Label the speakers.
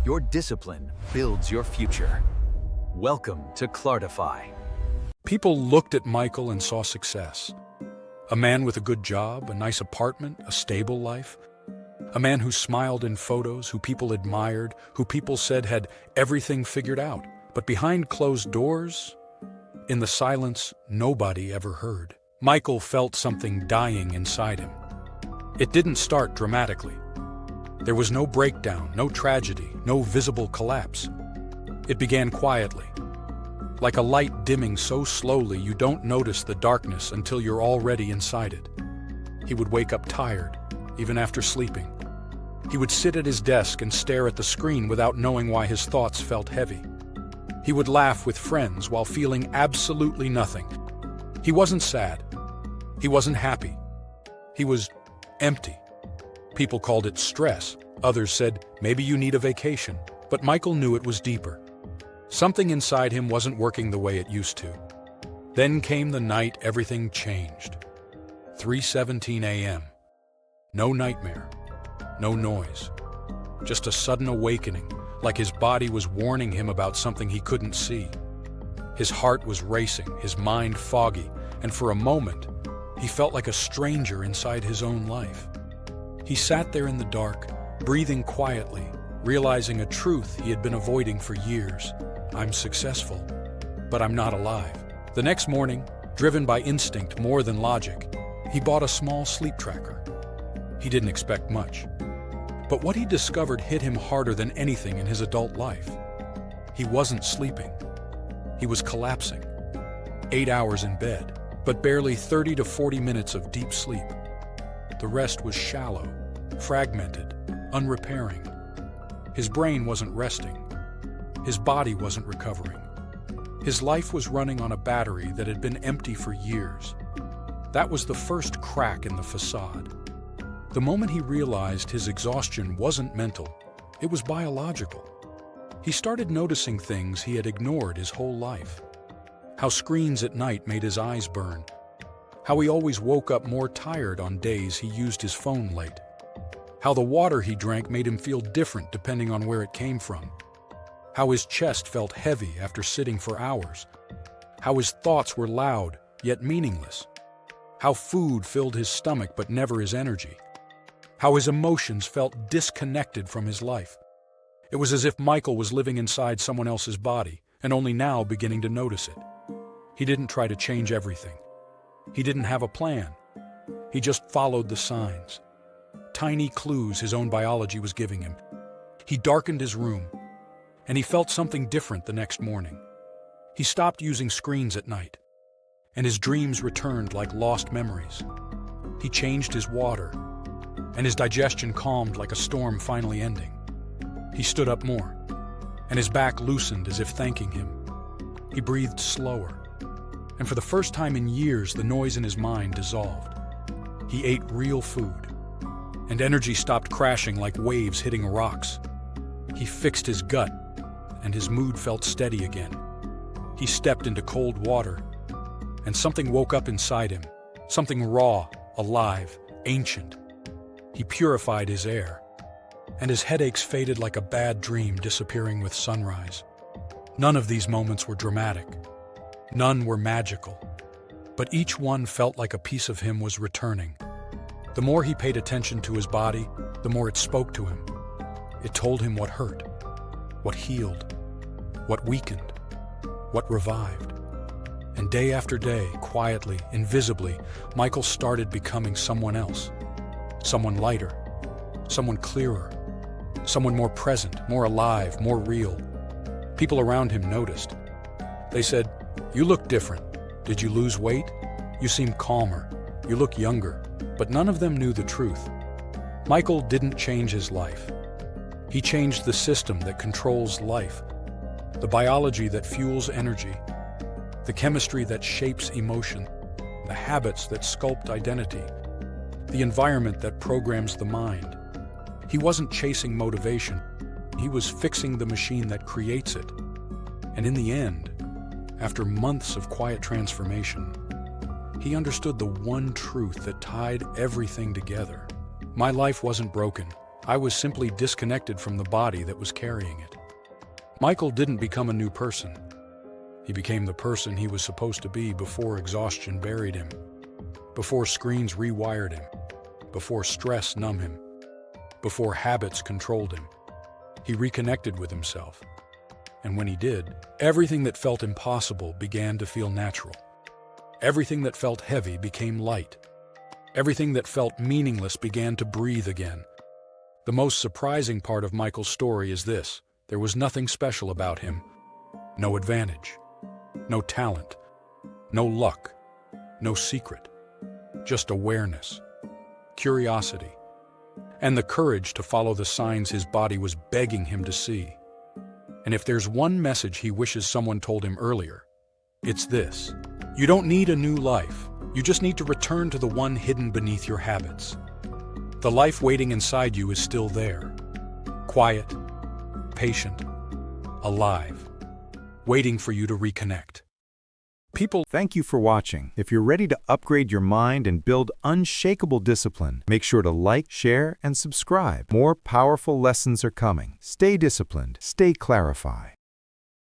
Speaker 1: Your discipline builds your future. Welcome to Clartify.
Speaker 2: People looked at Michael and saw success. A man with a good job, a nice apartment, a stable life. A man who smiled in photos, who people admired, who people said had everything figured out. But behind closed doors, in the silence nobody ever heard, Michael felt something dying inside him. It didn't start dramatically. There was no breakdown, no tragedy, no visible collapse. It began quietly, like a light dimming so slowly you don't notice the darkness until you're already inside it. He would wake up tired, even after sleeping. He would sit at his desk and stare at the screen without knowing why his thoughts felt heavy. He would laugh with friends while feeling absolutely nothing. He wasn't sad. He wasn't happy. He was empty. People called it stress. Others said, maybe you need a vacation. But Michael knew it was deeper. Something inside him wasn't working the way it used to. Then came the night everything changed. 3:17 a.m. No nightmare. No noise. Just a sudden awakening, like his body was warning him about something he couldn't see. His heart was racing, his mind foggy, and for a moment, he felt like a stranger inside his own life. He sat there in the dark, breathing quietly, realizing a truth he had been avoiding for years. I'm successful, but I'm not alive. The next morning, driven by instinct more than logic, he bought a small sleep tracker. He didn't expect much. But what he discovered hit him harder than anything in his adult life. He wasn't sleeping. He was collapsing. 8 hours in bed, but barely 30 to 40 minutes of deep sleep. The rest was shallow, fragmented, unrepairing. His brain wasn't resting. His body wasn't recovering. His life was running on a battery that had been empty for years. That was the first crack in the facade. The moment he realized his exhaustion wasn't mental, it was biological. He started noticing things he had ignored his whole life. How screens at night made his eyes burn. How he always woke up more tired on days he used his phone late. How the water he drank made him feel different depending on where it came from. How his chest felt heavy after sitting for hours. How his thoughts were loud, yet meaningless. How food filled his stomach but never his energy. How his emotions felt disconnected from his life. It was as if Michael was living inside someone else's body and only now beginning to notice it. He didn't try to change everything. He didn't have a plan. He just followed the signs. Tiny clues his own biology was giving him. He darkened his room, and he felt something different the next morning. He stopped using screens at night, and his dreams returned like lost memories. He changed his water, and his digestion calmed like a storm finally ending. He stood up more, and his back loosened as if thanking him. He breathed slower, and for the first time in years, the noise in his mind dissolved. He ate real food, and energy stopped crashing like waves hitting rocks. He fixed his gut, and his mood felt steady again. He stepped into cold water, and something woke up inside him, something raw, alive, ancient. He purified his air, and his headaches faded like a bad dream disappearing with sunrise. None of these moments were dramatic. None were magical. But each one felt like a piece of him was returning. The more he paid attention to his body, the more it spoke to him. It told him what hurt, what healed, what weakened, what revived. And day after day, quietly, invisibly, Michael started becoming someone else. Someone lighter, someone clearer, someone more present, more alive, more real. People around him noticed. They said, "You look different. Did you lose weight? You seem calmer. You look younger." But none of them knew the truth. Michael didn't change his life. He changed the system that controls life, the biology that fuels energy, the chemistry that shapes emotion, the habits that sculpt identity, the environment that programs the mind. He wasn't chasing motivation. He was fixing the machine that creates it. And in the end, after months of quiet transformation, he understood the one truth that tied everything together. My life wasn't broken. I was simply disconnected from the body that was carrying it. Michael didn't become a new person. He became the person he was supposed to be before exhaustion buried him, before screens rewired him, before stress numbed him, before habits controlled him. He reconnected with himself. And when he did, everything that felt impossible began to feel natural. Everything that felt heavy became light. Everything that felt meaningless began to breathe again. The most surprising part of Michael's story is this: there was nothing special about him. No advantage, no talent, no luck, no secret. Just awareness, curiosity, and the courage to follow the signs his body was begging him to see. And if there's one message he wishes someone told him earlier, it's this: you don't need a new life. You just need to return to the one hidden beneath your habits. The life waiting inside you is still there, quiet, patient, alive, waiting for you to reconnect.
Speaker 3: Thank you for watching. If you're ready to upgrade your mind and build unshakable discipline, make sure to like, share, and subscribe. More powerful lessons are coming. Stay disciplined, stay clarify.